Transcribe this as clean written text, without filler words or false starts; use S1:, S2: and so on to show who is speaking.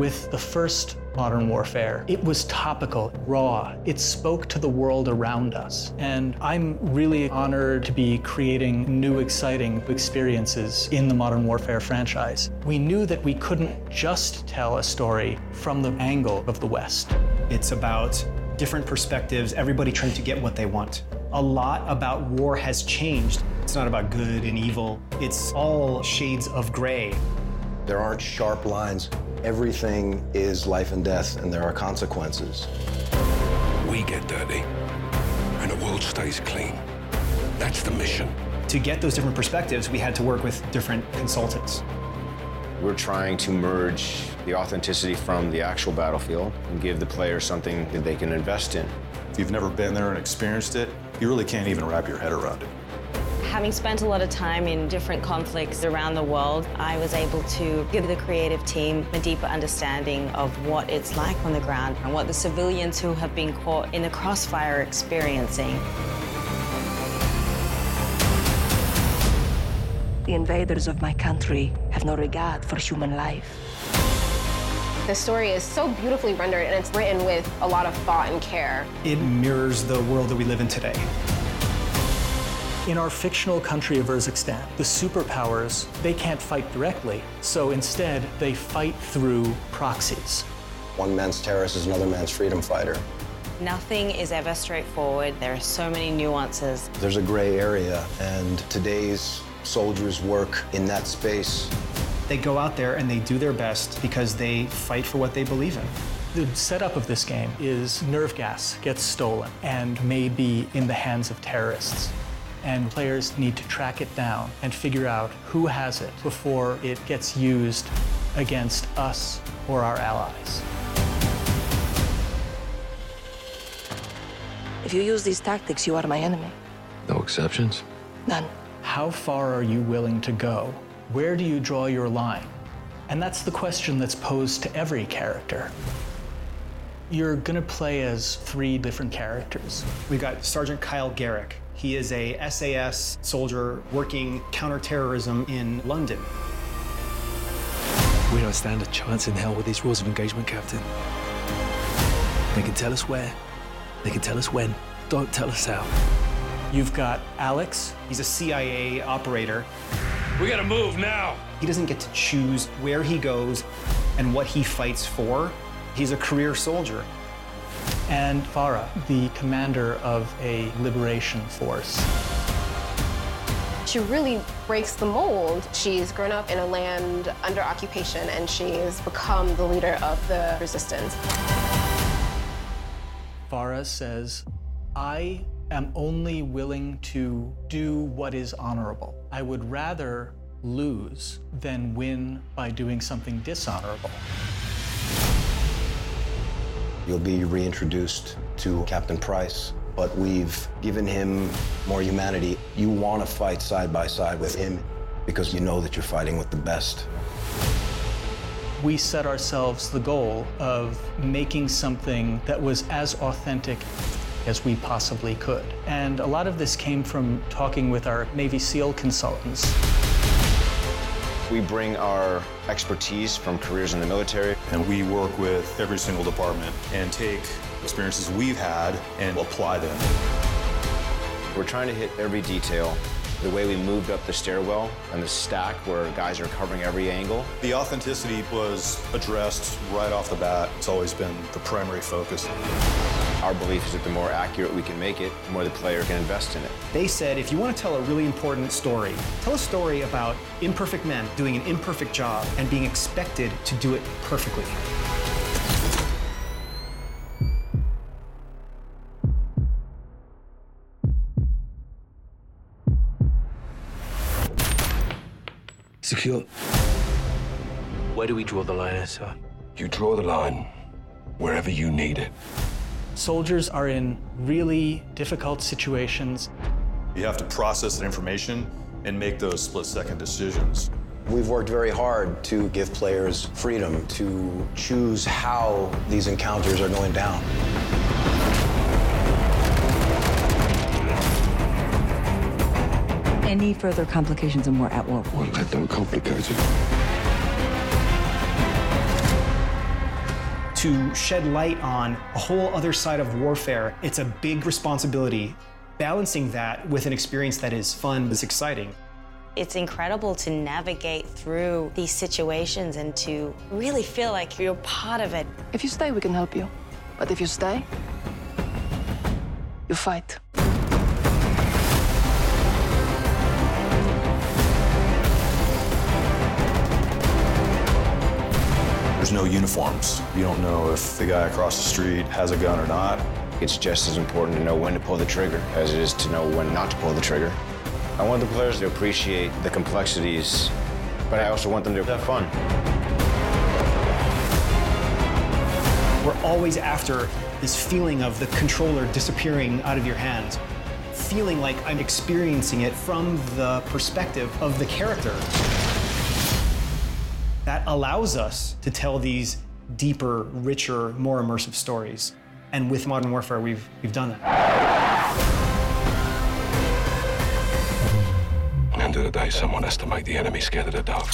S1: With the first Modern Warfare, it was topical, raw. It spoke to the world around us. And I'm really honored to be creating new, exciting experiences in the Modern Warfare franchise. We knew that we couldn't just tell a story from the angle of the West.
S2: It's about different perspectives, everybody trying to get what they want. A lot about war has changed. It's not about good and evil. It's all shades of gray.
S3: There aren't sharp lines. Everything is life and death, and there are consequences.
S4: We get dirty, and the world stays clean. That's the mission.
S2: To get those different perspectives, we had to work with different consultants.
S5: We're trying to merge the authenticity from the actual battlefield and give the player something that they can invest in.
S6: If you've never been there and experienced it, you really can't even wrap your head around it.
S7: Having spent a lot of time in different conflicts around the world, I was able to give the creative team a deeper understanding of what it's like on the ground and what the civilians who have been caught in the crossfire are experiencing.
S8: The invaders of my country have no regard for human life.
S9: The story is so beautifully rendered, and it's written with a lot of thought and care.
S2: It mirrors the world that we live in today.
S1: In our fictional country of Urzikstan, the superpowers, they can't fight directly, so instead they fight through proxies.
S3: One man's terrorist is another man's freedom fighter.
S7: Nothing is ever straightforward. There are so many nuances.
S3: There's a gray area, and today's soldiers work in that space.
S2: They go out there and they do their best because they fight for what they believe in.
S1: The setup of this game is nerve gas gets stolen and may be in the hands of terrorists. And players need to track it down and figure out who has it before it gets used against us or our allies.
S8: If you use these tactics, you are my enemy.
S4: No exceptions?
S8: None.
S1: How far are you willing to go? Where do you draw your line? And that's the question that's posed to every character. You're gonna play as 3 different characters.
S2: We've got Sergeant Kyle Garrick. He is a SAS soldier working counterterrorism in London.
S10: We don't stand a chance in hell with these rules of engagement, Captain. They can tell us where, they can tell us when, don't tell us how.
S1: You've got Alex.
S2: He's a CIA operator.
S4: We gotta move now!
S2: He doesn't get to choose where he goes and what he fights for. He's a career soldier.
S1: And Farah, the commander of a liberation force.
S9: She really breaks the mold. She's grown up in a land under occupation, and she's become the leader of the resistance.
S1: Farah says, I am only willing to do what is honorable. I would rather lose than win by doing something dishonorable.
S3: You'll be reintroduced to Captain Price, but we've given him more humanity. You want to fight side by side with him because you know that you're fighting with the best.
S1: We set ourselves the goal of making something that was as authentic as we possibly could. And a lot of this came from talking with our Navy SEAL consultants.
S5: We bring our expertise from careers in the military.
S6: And we work with every single department and take experiences we've had and apply them.
S5: We're trying to hit every detail. The way we moved up the stairwell and the stack where guys are covering every angle.
S6: The authenticity was addressed right off the bat. It's always been the primary focus.
S5: Our belief is that the more accurate we can make it, the more the player can invest in it.
S2: They said, if you want to tell a really important story, tell a story about imperfect men doing an imperfect job and being expected to do it perfectly.
S10: Secure. Where do we draw the line, sir?
S4: You draw the line wherever you need it.
S1: Soldiers are in really difficult situations.
S6: You have to process that information and make those split-second decisions.
S3: We've worked very hard to give players freedom to choose how these encounters are going down.
S8: Any further complications and we're at war.
S4: Well, let them complicate it.
S2: to shed light on a whole other side of warfare. It's a big responsibility. Balancing that with an experience that is fun, is exciting.
S7: It's incredible to navigate through these situations and to really feel like you're part of it.
S8: If you stay, we can help you. But if you stay, you fight.
S6: There's no uniforms. You don't know if the guy across the street has a gun or not.
S5: It's just as important to know when to pull the trigger as it is to know when not to pull the trigger. I want the players to appreciate the complexities, but I also want them to have fun.
S2: We're always after this feeling of the controller disappearing out of your hands, feeling like I'm experiencing it from the perspective of the character. That allows us to tell these deeper, richer, more immersive stories. And with Modern Warfare, we've done that.
S4: End of the day, someone has to make the enemy scared of the dark.